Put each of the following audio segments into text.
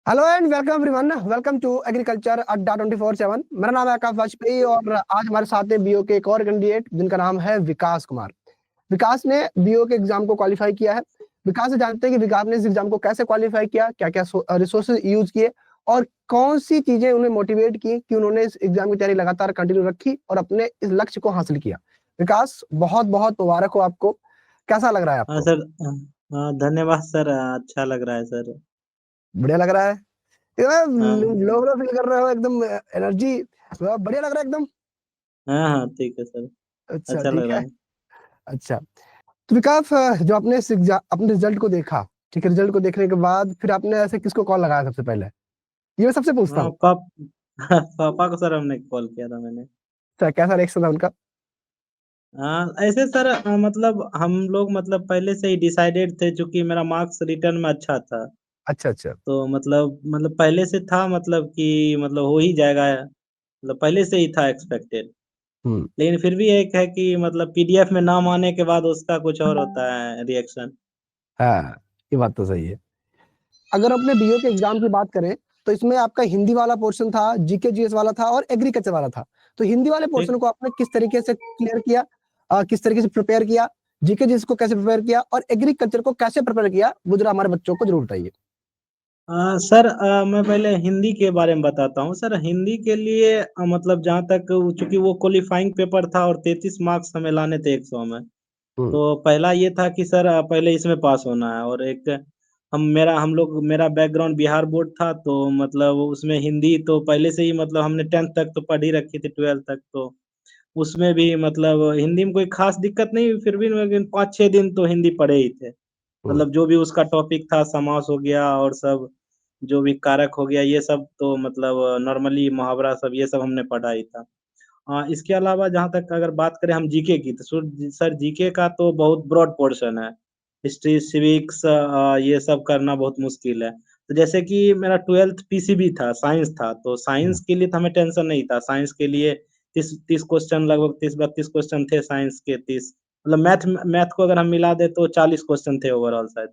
Hello and welcome everyone. Welcome to agriculture Adda 24/7। मेरा नाम है आकाश वाजपेयी और आज हमारे साथ है बीओ के एक और कैंडिडेट जिनका नाम है विकास कुमार। विकास ने बीओ के एग्जाम को क्वालिफाई किया है। विकास से जानते हैं कि विकास ने इस एग्जाम को कैसे क्वालिफाई किया, क्या क्या रिसोर्सेज यूज किए और कौन सी चीजें उन्हें मोटिवेट की कि उन्होंने इस एग्जाम की तैयारी लगातार कंटिन्यू रखी और अपने इस लक्ष्य को हासिल किया। विकास, बहुत बहुत मुबारक हो आपको। कैसा लग रहा है हाँ आपको? सर। हाँ धन्यवाद सर। अच्छा लग रहा है सर। बढ़िया लग रहा है? हाँ लो लो फील कर रहे हो एकदम, एनर्जी बढ़िया लग रहा है एकदम। हाँ हाँ ठीक है सर। अच्छा अच्छा लग ठीक रहा है। है। अच्छा, तो विकास, जो आपने अपने रिजल्ट को देखा, ठीक है, रिजल्ट को देखने के बाद फिर आपने ऐसे किसको कॉल लगाया सबसे पहले, ये मैं सबसे पूछता हाँ हूँ। पापा को सर हमने कॉल किया था मैंने। अच्छा, कैसा रिएक्शन था उनका? हाँ ऐसे सर, मतलब हम लोग मतलब पहले से ही डिसाइडेड थे, चूंकि मेरा मार्क्स रिटर्न में अच्छा था। अच्छा अच्छा। तो मतलब पहले से था, मतलब कि मतलब हो ही जाएगा, मतलब पहले से ही था एक्सपेक्टेड। हम्म। लेकिन फिर भी एक है कि मतलब पीडीएफ में नाम आने के बाद उसका कुछ और होता है रिएक्शन। हाँ, ये बात तो सही है। अगर अपने बीओ के एग्जाम की बात करें तो इसमें आपका हिंदी वाला पोर्शन था, जीके जीएस वाला था और एग्रीकल्चर वाला था। तो हिंदी वाले पोर्शन ठीक। को आपने किस तरीके से क्लियर किया, किस तरीके से प्रिपेयर किया, जीके जीएस को कैसे प्रिपेयर किया और एग्रीकल्चर को कैसे प्रिपेयर किया, वो जरा हमारे बच्चों को जरूर बताइए। सर, मैं पहले हिंदी के बारे में बताता हूँ सर। हिंदी के लिए मतलब जहाँ तक, चूंकि वो क्वालिफाइंग पेपर था और 33 मार्क्स हमें लाने थे 100 में। हम्म। तो पहला ये था कि सर पहले इसमें पास होना है। और एक मेरा बैकग्राउंड बिहार बोर्ड था, तो मतलब उसमें हिंदी तो पहले से ही, मतलब हमने 10th तक तो पढ़ ही रखी थी, 12th तक तो उसमें भी मतलब हिंदी में कोई खास दिक्कत नहीं, फिर भी लेकिन 5-6 दिन तो हिंदी पढ़े ही थे। हम्म। मतलब जो भी उसका टॉपिक था, समास हो गया और सब, जो भी कारक हो गया, ये सब तो मतलब नॉर्मली मुहावरा सब, ये सब हमने पढ़ा ही था। इसके अलावा जहाँ तक अगर बात करें हम जीके की, तो सर जीके का तो बहुत ब्रॉड पोर्शन है। हिस्ट्री, सिविक्स, ये सब करना बहुत मुश्किल है। तो जैसे कि मेरा 12th पीसीबी था, साइंस था, तो हम्म। साइंस के लिए तो हमें टेंशन नहीं था। साइंस के लिए 30 30 क्वेश्चन, लगभग 30-32 क्वेश्चन थे साइंस के। 30 मतलब मैथ मैथ को अगर हम मिला दे तो 40 क्वेश्चन थे ओवरऑल शायद।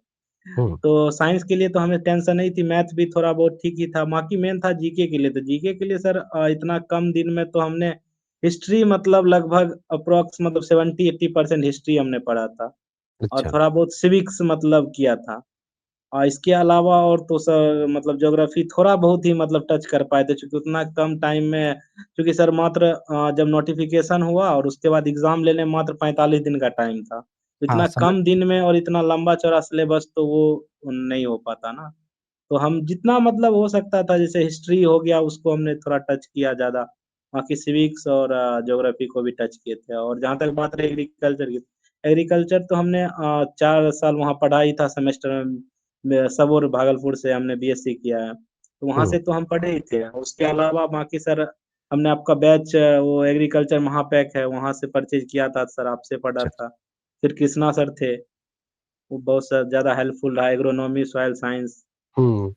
हम्म। तो साइंस के लिए तो हमें टेंशन नहीं थी, मैथ भी थोड़ा बहुत ठीक ही था। बाकी मेन था जीके के लिए। तो जीके के लिए सर इतना कम दिन में तो हमने हिस्ट्री मतलब लगभग अप्रोक्स मतलब 70-80% हिस्ट्री हमने पढ़ा था। और अच्छा। थोड़ा बहुत सिविक्स मतलब किया था। इसके अलावा और तो सर मतलब ज्योग्राफी थोड़ा बहुत ही मतलब टच कर पाए थे, क्योंकि उतना कम टाइम में, क्योंकि सर मात्र जब नोटिफिकेशन हुआ और उसके बाद एग्जाम लेने में मात्र 45 दिन का टाइम था। तो हाँ, इतना समझ। कम दिन में और इतना लंबा चौड़ा सिलेबस तो वो नहीं हो पाता ना। तो हम जितना मतलब हो सकता था, जैसे हिस्ट्री हो गया उसको हमने थोड़ा टच किया ज्यादा। बाकी सिविक्स और ज्योग्राफी को भी टच किए थे। और जहाँ तक बात रही एग्रीकल्चर की, एग्रीकल्चर तो हमने 4 साल वहाँ पढ़ा ही था सेमेस्टर में। सब और भागलपुर से हमने बीएससी किया है, तो वहाँ हम्म। से तो हम पढ़े ही थे। उसके अलावा बाकी सर हमने आपका बैच, वो एग्रीकल्चर महापैक है, वहाँ से परचेज किया था सर, आपसे पढ़ा अच्छा। था। फिर कृष्णा सर थे, वो बहुत ज्यादा हेल्पफुल रहा, एग्रोनॉमी, सॉइल साइंस। हम्म।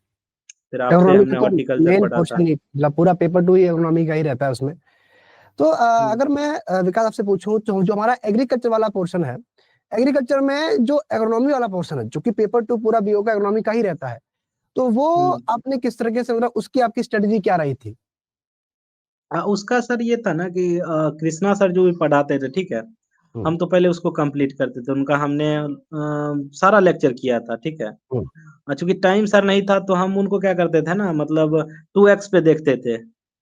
फिर आपसे इकोनॉमी का हमने तो हॉर्टिकल्चर मेन पढ़ा पोर्शन था। ही, मतलब पूरा पेपर टू ही इकोनॉमी का ही रहता है उसमें। तो हम्म, अगर मैं विकास आपसे पूछूं तो जो हमारा एग्रीकल्चर वाला पोर्शन है, एग्रीकल्चर में जो एग्रोनॉमी वाला पोर्शन है, जो कि पेपर टू पूरा बीओ का एग्रोनॉमी का ही रहता है, तो वो हम्म। आपने किस तरीके से, मतलब उसकी आपकी स्ट्रेटेजी क्या रही थी? उसका सर ये था ना कि कृष्णा सर जो भी पढ़ाते थे, ठीक है, हम्म। हम तो पहले उसको कंप्लीट करते थे। उनका हमने सारा लेक्चर किया था, ठीक है। हम्म। चूंकि टाइम सर नहीं था, तो हम उनको क्या करते थे ना, मतलब 2x पे देखते थे।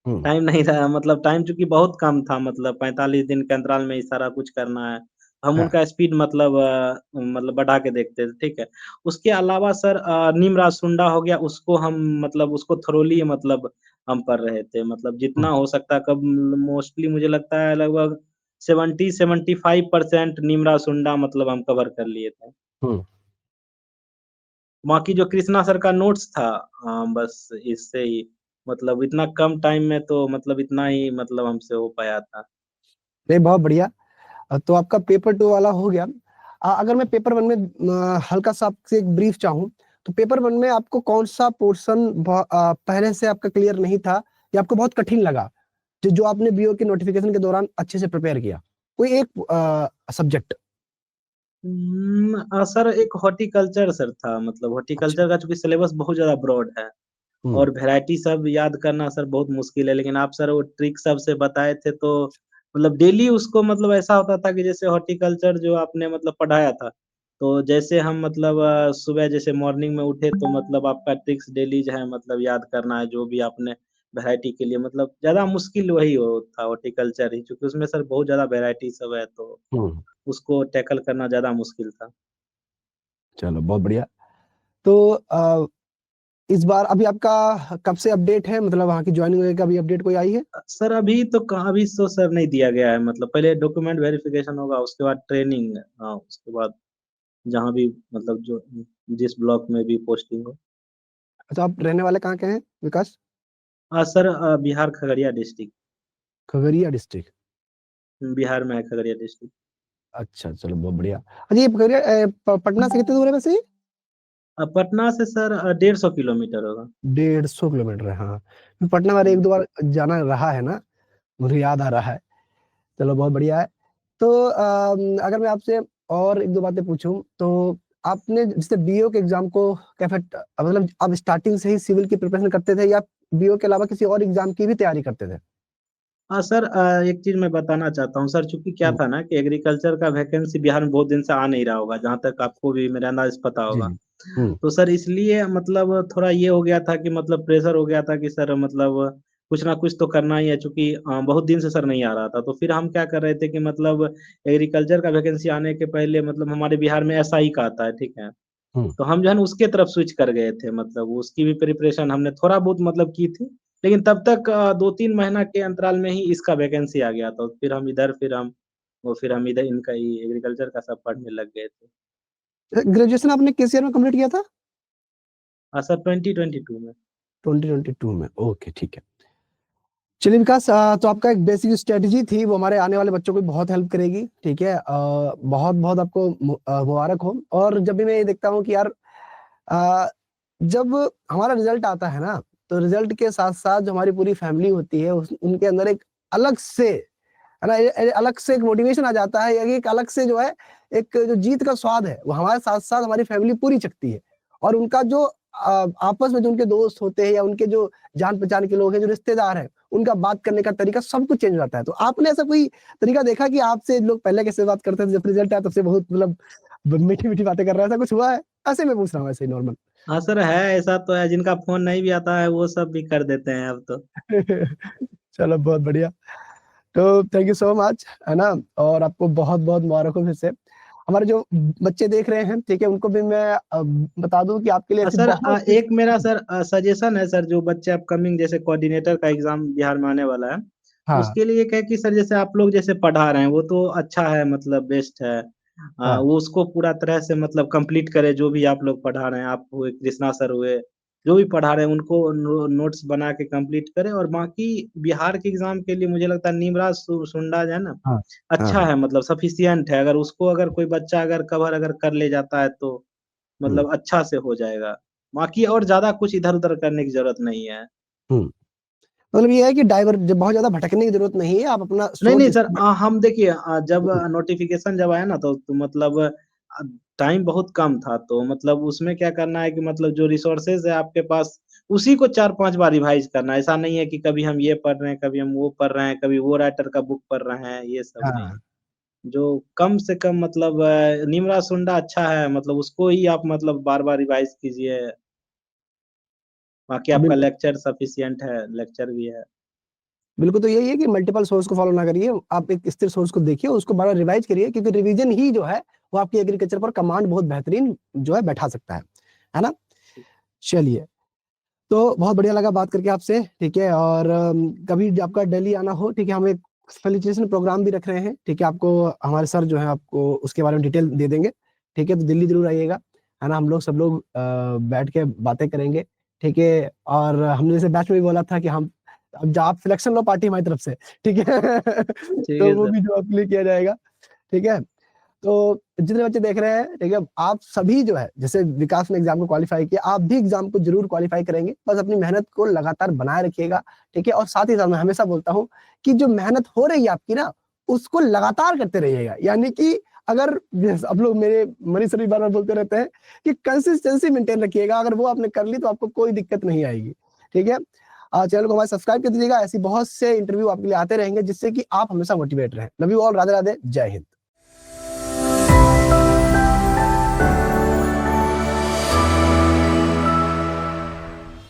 हम्म। टाइम नहीं था, मतलब टाइम चूंकि बहुत कम था, मतलब 45 दिन के अंतराल में ही सारा कुछ करना है। हम हाँ। उनका स्पीड मतलब बढ़ा के देखते थे, ठीक है। उसके अलावा सर नीमराज सुंडा हो गया, उसको हम मतलब उसको थरोली मतलब हम पढ़ रहे थे, मतलब जितना हम्म। हो सकता है। कब मोस्टली मुझे लगता है लगभग 70-75% नीमराज सुंडा मतलब हम कवर कर लिए थे। हम्म। बाकी जो कृष्णा सर का नोट्स था, बस इससे ही, मतलब इतना कम टाइम में तो मतलब इतना ही मतलब हमसे हो पाया था। नहीं, बहुत बढ़िया। तो आपका पेपर टू वाला हो गया। अगर मैं पेपर वन में हल्का सा आपसे एक ब्रीफ चाहूँ, तो पेपर वन में आपको कौन सा पोर्शन पहले से आपका क्लियर नहीं था या आपको बहुत कठिन लगा, जो आपने बीओ के नोटिफिकेशन के दौरान अच्छे से प्रिपेयर किया, कोई एक सब्जेक्ट? सर एक हॉर्टिकल्चर सर था, मतलब अच्छा। हॉर्टिकल्चर का चूंकि सिलेबस बहुत ज्यादा ब्रॉड है। और वैरायटी सब याद करना सर बहुत मुश्किल है, लेकिन आप सर वो ट्रिक सब से बताए थे तो मतलब डेली उसको मतलब ऐसा होता था कि जैसे हॉर्टिकल्चर जो आपने मतलब पढ़ाया था, तो जैसे हम मतलब सुबह जैसे मॉर्निंग में उठे तो मतलब आपका ट्रिक्स डेली जो है मतलब याद करना है जो भी आपने वैरायटी के लिए मतलब ज़्यादा मुश्किल वही हो था हॉर्टिकल्चर ही, क्योंकि उसमें सर बहुत ज़्यादा वैरायटी सब है तो हम्म। उसको टैकल करना ज़्यादा मुश्किल था। चलो बहुत बढ़िया। तो इस बार अभी आपका कब से अपडेट है, मतलब वहाँ की ज्वाइनिंग का अभी अपडेट कोई आई है? सर अभी तो कहाँ अभी तो सर नहीं दिया गया है, मतलब पहले डॉक्यूमेंट वेरिफिकेशन होगा, उसके बाद ट्रेनिंग, हाँ, उसके बाद जहाँ भी मतलब जो जिस ब्लॉक में भी पोस्टिंग हो। तो आप रहने वाले कहाँ के हैं Vikas? Sir Bihar Khagaria district, Khagaria district. Bihar में है खगड़िया डिस्ट्रिक्ट। अच्छा चलो बहुत बढ़िया। अच्छा ये खगड़िया पटना से कितने दूर है वैसे? पटना से सर 150 किलोमीटर होगा। 150 किलोमीटर है, हाँ। पटना में एक हम्म। दो बार जाना रहा है ना, मुझे याद आ रहा है। चलो बहुत बढ़िया है। तो अगर मैं आपसे और एक दो बातें पूछूं तो आपने जैसे बीओ के एग्जाम को कैसे, मतलब आप स्टार्टिंग से ही सिविल की प्रिपरेशन करते थे या बीओ के अलावा किसी और एग्जाम की भी तैयारी करते थे? हाँ सर, एक चीज मैं बताना चाहता हूँ सर, चूंकि क्या हम्म, था ना कि एग्रीकल्चर का वैकेंसी बिहार में बहुत दिन से आ नहीं रहा होगा, जहाँ तक आपको भी मेरा अंदाज पता जी होगा। जी। हम्म। तो सर इसलिए मतलब थोड़ा ये हो गया था कि मतलब प्रेशर हो गया था कि सर मतलब कुछ ना कुछ तो करना ही है, चूंकि बहुत दिन से सर नहीं आ रहा था, तो फिर हम क्या कर रहे थे कि मतलब एग्रीकल्चर का वैकेंसी आने के पहले मतलब हमारे बिहार में एसआई का आता है, ठीक है। हम्म। तो हम जो है ना उसके तरफ स्विच कर गए थे, मतलब उसकी भी प्रिपरेशन हमने थोड़ा बहुत मतलब की थी, लेकिन तब तक 2-3 महीना के अंतराल में ही इसका वैकेंसी आ गया, तो फिर हम इधर इनका ही एग्रीकल्चर का सब पढ़ने लग गए थे। ग्रेजुएशन आपने किस ईयर में कंप्लीट किया था? सर 2022 में। 2022 में, ओके ठीक है। चलिए विकास, तो आपका एक बेसिक स्ट्रेटजी थी वो हमारे आने वाले बच्चों को बहुत हेल्प करेगी, ठीक है। बहुत बहुत आपको मुबारक हो। और जब भी मैं ये देखता हूँ कि यार अ, जब हमारा रिजल्ट आता है ना, तो रिजल्ट के साथ साथ जो हमारी पूरी फैमिली होती है उनके अंदर एक अलग से, है ना, अलग से एक मोटिवेशन आ जाता है, एक अलग से जो है एक जो जीत का स्वाद है वो हमारे साथ साथ हमारी फैमिली पूरी चखती है। और उनका जो आपस में जो उनके दोस्त होते हैं या उनके जो जान पहचान के लोग हैं, जो रिश्तेदार हैं, उनका बात करने का तरीका सब कुछ चेंज हो जाता है। तो आपने ऐसा कोई तरीका देखा कि आपसे लोग पहले कैसे बात करते थे, जब रिजल्ट आया तब से बहुत मतलब मीठी मीठी बातें कर रहा है, ऐसा कुछ हुआ है? ऐसे मैं पूछ रहा हूँ, ऐसे ही नॉर्मल। हाँ सर, है ऐसा तो है, जिनका फोन नहीं भी आता है वो सब भी कर देते हैं अब तो। चलो बहुत बढ़िया। तो थैंक यू सो मच, है ना। और आपको बहुत बहुत मुबारक हो फिर से। हमारे जो बच्चे देख रहे हैं, ठीक है, उनको भी मैं बता दूं कि आपके लिए ऐसी सर बहुत सी। एक मेरा सर सजेशन है सर, जो बच्चे अपकमिंग जैसे कोऑर्डिनेटर का एग्जाम बिहार में आने वाला है, हाँ उसके लिए क्या है कि सर जैसे आप लोग जैसे पढ़ा रहे हैं वो तो अच्छा है, मतलब बेस्ट है। हाँ वो उसको पूरा तरह से मतलब कंप्लीट करे, जो भी आप लोग पढ़ा रहे हैं, आप हुए, कृष्णा सर हुए, जो भी पढ़ा रहे हैं उनको नोट्स बना के कंप्लीट करे। और बाकी बिहार के एग्जाम के लिए मुझे लगता है निमराज सुंडा जो है ना, हाँ हाँ अच्छा हाँ। है, मतलब सफिशियंट है, अगर उसको अगर कोई बच्चा अगर कवर अगर कर ले जाता है तो हम्म। मतलब अच्छा से हो जाएगा। बाकी और ज़्यादा कुछ इधर-उधर करने की ज़रूरत नहीं है। हम्म। मतलब ये है कि डाइवर जब बहुत ज्यादा भटकने की जरूरत नहीं है, आप अपना नहीं, सोच नहीं सर, स्थिर-। हम देखिए जब हम्म, नोटिफ़िकेशन जब आया ना तो मतलब टाइम बहुत कम था, तो मतलब उसमें क्या करना है कि मतलब जो रिसोर्सेज़ है आपके पास, उसी को 4-5 बार रिवाइज़ करना है। ऐसा नहीं है कि कभी हम ये पढ़ रहे हैं, कभी हम वो पढ़ रहे हैं, कभी वो राइटर का बुक पढ़ रहे हैं, ये सब नहीं। हाँ। जो कम से कम मतलब निमरा सुंडा अच्छा है, मतलब उसको ही आप मतलब बार-बार रिवाइज़ कीजिए। बाकी आपका बिल्कुल लेक्चर सफिशिएंट है, लेक्चर भी है। बिल्कुल। तो यही है कि मल्टीपल सोर्स को फॉलो ना करिए, आप एक स्थिर सोर्स को देखिए, उसको बार बार रिवाइज करिए, क्योंकि रिवीजन ही जो है वो आपकी एग्रीकल्चर पर कमांड बहुत बेहतरीन जो है बैठा सकता है ना। चलिए, तो बहुत बढ़िया लगा बात करके आपसे, ठीक है। और कभी आपका दिल्ली आना हो, ठीक है, हम एक फेलिसिटेशन प्रोग्राम भी रख रहे हैं, ठीक है। आपको हमारे सर जो है आपको उसके बारे में डिटेल दे देंगे, ठीक है। तो दिल्ली जरूर आइएगा, है ना। हम लोग सब लोग बैठ के बातें करेंगे, ठीक है। और हमने जैसे बैच में भी बोला था कि हम, अब जब आप सिलेक्शन लो पार्टी हमारी तरफ से, ठीक है। ठीक तो है वो सर। भी जो आपके लिए किया जाएगा, ठीक है। तो जितने बच्चे देख रहे हैं, ठीक है, आप सभी जो है जैसे विकास ने एग्जाम को क्वालिफाई किया, आप भी एग्जाम को जरूर क्वालिफाई करेंगे। बस अपनी मेहनत को लगातार बनाए रखिएगा, ठीक है। और साथ ही साथ मैं हमेशा बोलता हूँ कि जो मेहनत हो रही है आपकी ना, उसको लगातार करते रहिएगा। यानी कि अगर अब लोग मेरे मनीष सर भी बार बार बोलते रहते हैं कि कंसिस्टेंसी मेंटेन रखिएगा, अगर वो आपने कर ली तो आपको कोई दिक्कत नहीं आएगी। ठीक है, चैनल को हमारे सब्सक्राइब कर दीजिएगा। ऐसी बहुत से इंटरव्यू आपके लिए आते रहेंगे जिससे कि आप हमेशा मोटिवेट रहें। Love you all, Radhe Radhe, जय हिंद।